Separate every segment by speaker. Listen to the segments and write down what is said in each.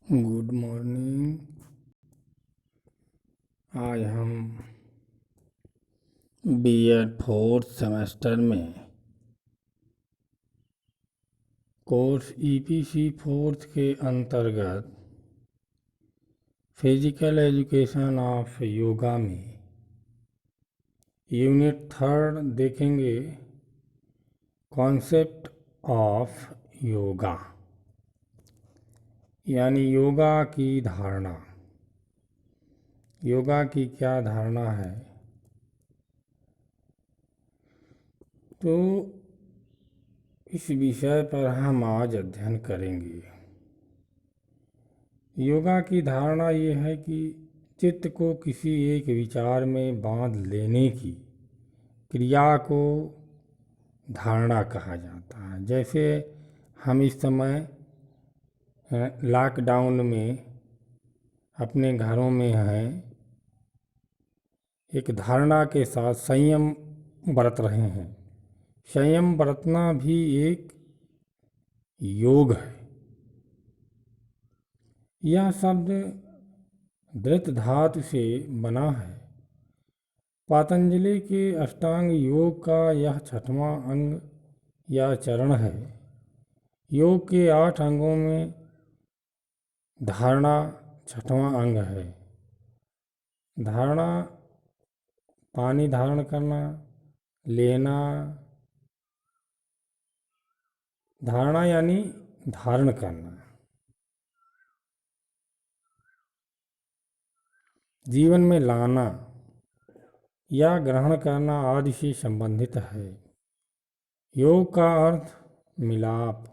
Speaker 1: Good morning. आज हम BEd fourth semester में कोर्स ईपीसी फोर्थ के अंतर्गत फिजिकल एजुकेशन ऑफ योगा में यूनिट 3 देखेंगे, कॉन्सेप्ट ऑफ योगा यानी योगा की धारणा। योगा की क्या धारणा है, तो इस विषय पर हम आज अध्ययन करेंगे। योगा की धारणा ये है कि चित्त को किसी एक विचार में बांध लेने की क्रिया को धारणा कहा जाता है। जैसे हम इस समय लॉकडाउन में अपने घरों में हैं, एक धारणा के साथ संयम बरत रहे हैं। संयम बरतना भी एक योग है। यह शब्द धृत धातु से बना है। पतंजलि के अष्टांग योग का यह 6वां अंग या चरण है। योग के 8 अंगों में धारणा 6वां अंग है। धारणा पानी धारण करना, लेना। धारणा यानी धारण करना, जीवन में लाना या ग्रहण करना आदि से संबंधित है। योग का अर्थ मिलाप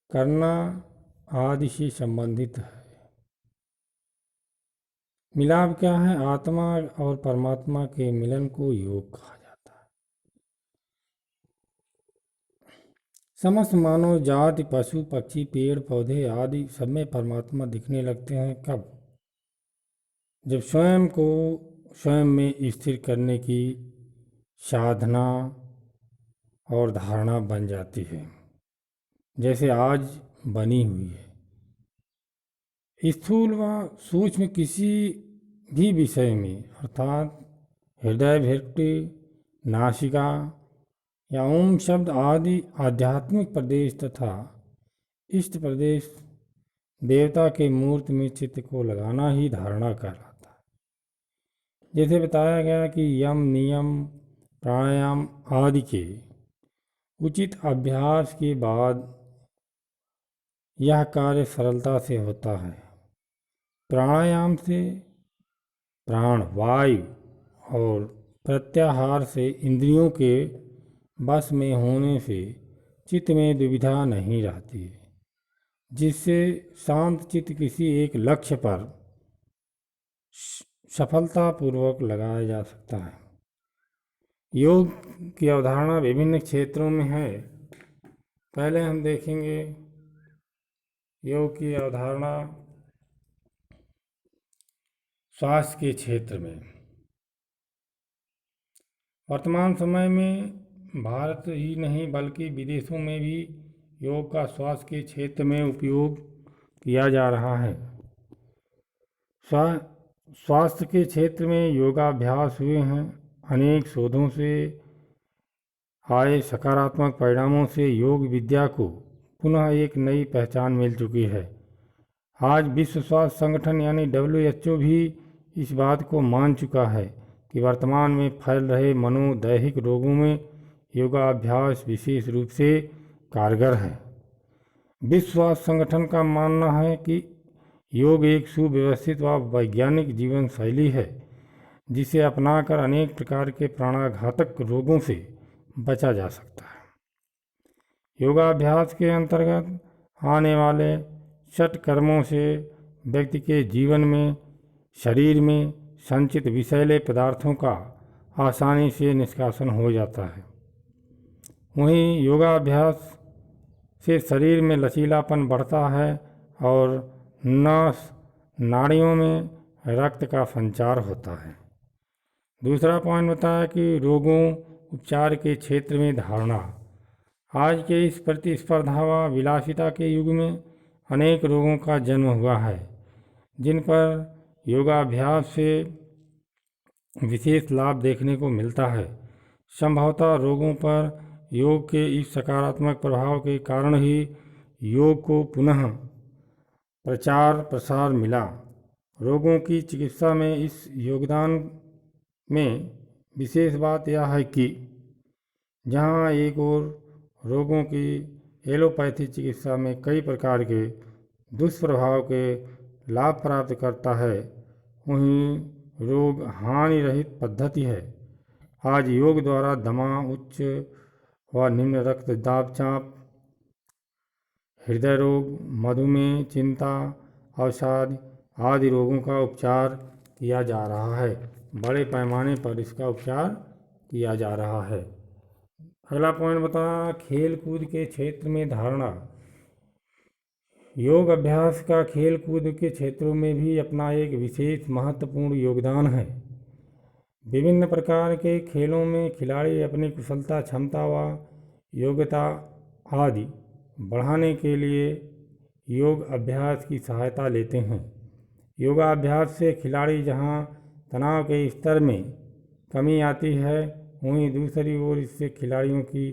Speaker 1: करना आदि से संबंधित है। मिलाप क्या है? आत्मा और परमात्मा के मिलन को योग कहा जाता है। समस्त मानव जाति, पशु पक्षी, पेड़ पौधे आदि सब में परमात्मा दिखने लगते हैं। कब? जब स्वयं को स्वयं में स्थिर करने की साधना और धारणा बन जाती है, जैसे आज बनी हुई है। स्थूल व सूक्ष्म किसी भी विषय में, अर्थात हृदय, भित्ति, नासिका या ओम शब्द आदि आध्यात्मिक प्रदेश तथा इष्ट प्रदेश देवता के मूर्त में चित्त को लगाना ही धारणा कहलाता है। जैसे बताया गया कि यम, नियम, प्राणायाम आदि के उचित अभ्यास के बाद यह कार्य सरलता से होता है। प्राणायाम से प्राण वायु और प्रत्याहार से इंद्रियों के बस में होने से चित्त में दुविधा नहीं रहती है, जिससे शांत चित्त किसी एक लक्ष्य पर सफलतापूर्वक लगाया जा सकता है। योग की अवधारणा विभिन्न क्षेत्रों में है। पहले हम देखेंगे योग की अवधारणा स्वास्थ्य के क्षेत्र में। वर्तमान समय में भारत ही नहीं बल्कि विदेशों में भी योग का स्वास्थ्य के क्षेत्र में उपयोग किया जा रहा है। स्वास्थ्य के क्षेत्र में योगाभ्यास हुए हैं। अनेक शोधों से आए सकारात्मक परिणामों से योग विद्या को पुनः एक नई पहचान मिल चुकी है। आज विश्व स्वास्थ्य संगठन यानी WHO भी इस बात को मान चुका है कि वर्तमान में फैल रहे मनोदैहिक रोगों में योगाभ्यास विशेष रूप से कारगर है। विश्व स्वास्थ्य संगठन का मानना है कि योग एक सुव्यवस्थित व वैज्ञानिक जीवन शैली है, जिसे अपनाकर अनेक प्रकार के प्राणाघातक रोगों से बचा जा सकता है। योगाभ्यास के अंतर्गत आने वाले 6 कर्मों से व्यक्ति के जीवन में, शरीर में संचित विषैले पदार्थों का आसानी से निष्कासन हो जाता है। वहीं योगाभ्यास से शरीर में लचीलापन बढ़ता है और नस नाड़ियों में रक्त का संचार होता है। दूसरा पॉइंट बताया कि रोगों उपचार के क्षेत्र में धारणा। आज के इस प्रतिस्पर्धा व विलासिता के युग में अनेक रोगों का जन्म हुआ है, जिन पर योगाभ्यास से विशेष लाभ देखने को मिलता है। संभवतः रोगों पर योग के इस सकारात्मक प्रभाव के कारण ही योग को पुनः प्रचार प्रसार मिला। रोगों की चिकित्सा में इस योगदान में विशेष बात यह है कि जहाँ एक ओर रोगों की एलोपैथी चिकित्सा में कई प्रकार के दुष्प्रभाव के लाभ प्राप्त करता है, वहीं रोग हानि रहित पद्धति है। आज योग द्वारा दमा, उच्च व निम्न रक्तचाप, हृदय रोग, मधुमेह, चिंता, अवसाद आदि रोगों का उपचार किया जा रहा है। बड़े पैमाने पर इसका उपचार किया जा रहा है। अगला पॉइंट बता, खेल कूद के क्षेत्र में धारणा। योग अभ्यास का खेल कूद के क्षेत्रों में भी अपना एक विशेष महत्वपूर्ण योगदान है। विभिन्न प्रकार के खेलों में खिलाड़ी अपनी कुशलता, क्षमता व योग्यता आदि बढ़ाने के लिए योग अभ्यास की सहायता लेते हैं। योगाभ्यास से खिलाड़ी जहां तनाव के स्तर में कमी आती है, वहीं दूसरी ओर इससे खिलाड़ियों की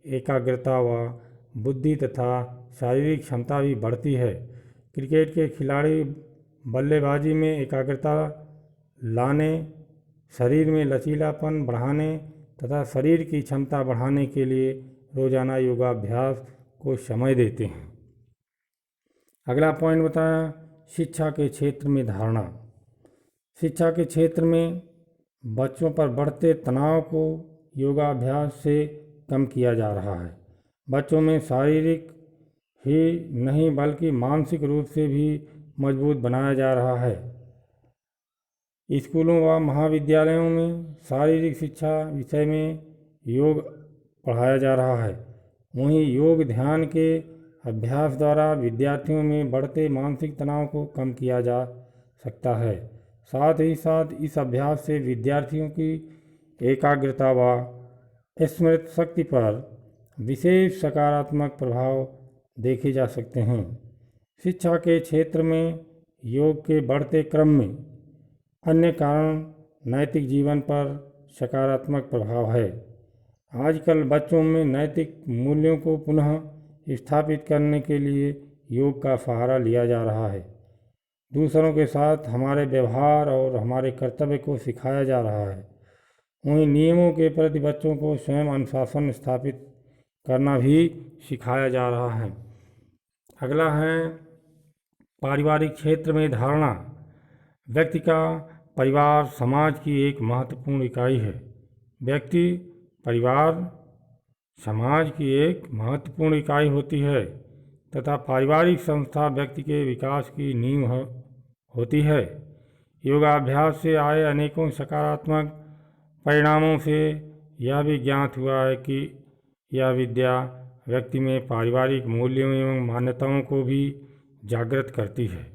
Speaker 1: एकाग्रता व बुद्धि तथा शारीरिक क्षमता भी बढ़ती है। क्रिकेट के खिलाड़ी बल्लेबाजी में एकाग्रता लाने, शरीर में लचीलापन बढ़ाने तथा शरीर की क्षमता बढ़ाने के लिए रोजाना योगाभ्यास को समय देते हैं। अगला पॉइंट बताया, शिक्षा के क्षेत्र में धारणा। शिक्षा के क्षेत्र में बच्चों पर बढ़ते तनाव को योगाभ्यास से कम किया जा रहा है। बच्चों में शारीरिक ही नहीं बल्कि मानसिक रूप से भी मजबूत बनाया जा रहा है। स्कूलों व महाविद्यालयों में शारीरिक शिक्षा विषय में योग पढ़ाया जा रहा है। वहीं योग ध्यान के अभ्यास द्वारा विद्यार्थियों में बढ़ते मानसिक तनाव को कम किया जा सकता है। साथ ही साथ इस अभ्यास से विद्यार्थियों की एकाग्रता व स्मृति शक्ति पर विशेष सकारात्मक प्रभाव देखे जा सकते हैं। शिक्षा के क्षेत्र में योग के बढ़ते क्रम में अन्य कारण नैतिक जीवन पर सकारात्मक प्रभाव है। आजकल बच्चों में नैतिक मूल्यों को पुनः स्थापित करने के लिए योग का सहारा लिया जा रहा है। दूसरों के साथ हमारे व्यवहार और हमारे कर्तव्य को सिखाया जा रहा है। वहीं नियमों के प्रति बच्चों को स्वयं अनुशासन स्थापित करना भी सिखाया जा रहा है। अगला है पारिवारिक क्षेत्र में धारणा। व्यक्ति का परिवार समाज की एक महत्वपूर्ण इकाई है। व्यक्ति, परिवार समाज की एक महत्वपूर्ण इकाई होती है तथा पारिवारिक संस्था व्यक्ति के विकास की नींव होती है। योगाभ्यास से आए अनेकों सकारात्मक परिणामों से यह भी ज्ञात हुआ है कि यह विद्या व्यक्ति में पारिवारिक मूल्यों एवं मान्यताओं को भी जागृत करती है।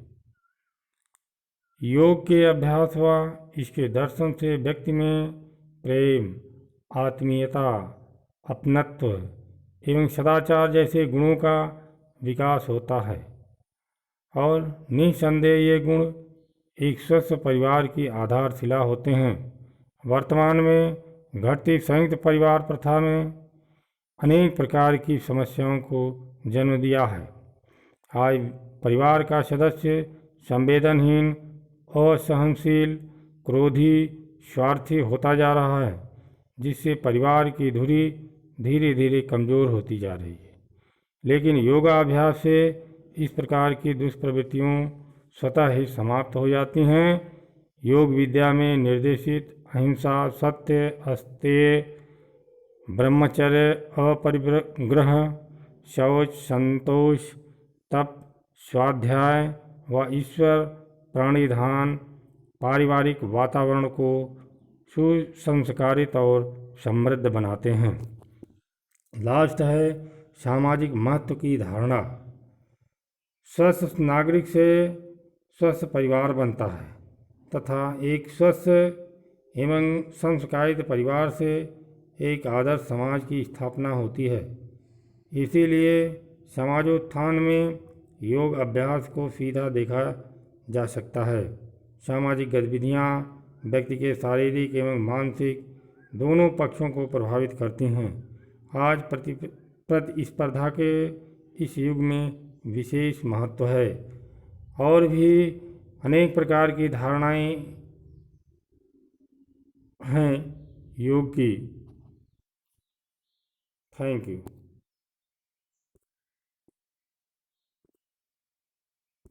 Speaker 1: योग के अभ्यास व इसके दर्शन से व्यक्ति में प्रेम, आत्मीयता, अपनत्व एवं सदाचार जैसे गुणों का विकास होता है और निसंदेह ये गुण एक स्वस्थ परिवार की आधारशिला होते हैं। वर्तमान में घटती संयुक्त परिवार प्रथा में अनेक प्रकार की समस्याओं को जन्म दिया है। आज परिवार का सदस्य संवेदनहीन, असहनशील, क्रोधी, स्वार्थी होता जा रहा है, जिससे परिवार की धुरी धीरे धीरे कमज़ोर होती जा रही है। लेकिन योगाभ्यास से इस प्रकार की दुष्प्रवृत्तियों स्वतः ही समाप्त हो जाती हैं। योग विद्या में निर्देशित अहिंसा, सत्य, अस्तेय, ब्रह्मचर्य, अपरिग्रह, शौच, संतोष, तप, स्वाध्याय व ईश्वर प्रणिधान पारिवारिक वातावरण को सुसंस्कारित और समृद्ध बनाते हैं। लास्ट है सामाजिक महत्व की धारणा। स्वस्थ नागरिक से स्वस्थ परिवार बनता है तथा एक स्वस्थ एवं संस्कारित परिवार से एक आदर्श समाज की स्थापना होती है। इसीलिए समाजोत्थान में योग अभ्यास को सीधा देखा जा सकता है। सामाजिक गतिविधियाँ व्यक्ति के शारीरिक एवं मानसिक दोनों पक्षों को प्रभावित करती हैं। आज प्रतिस्पर्धा के इस युग में विशेष महत्व है। और भी अनेक प्रकार की धारणाएं हैं योग की। Thank you.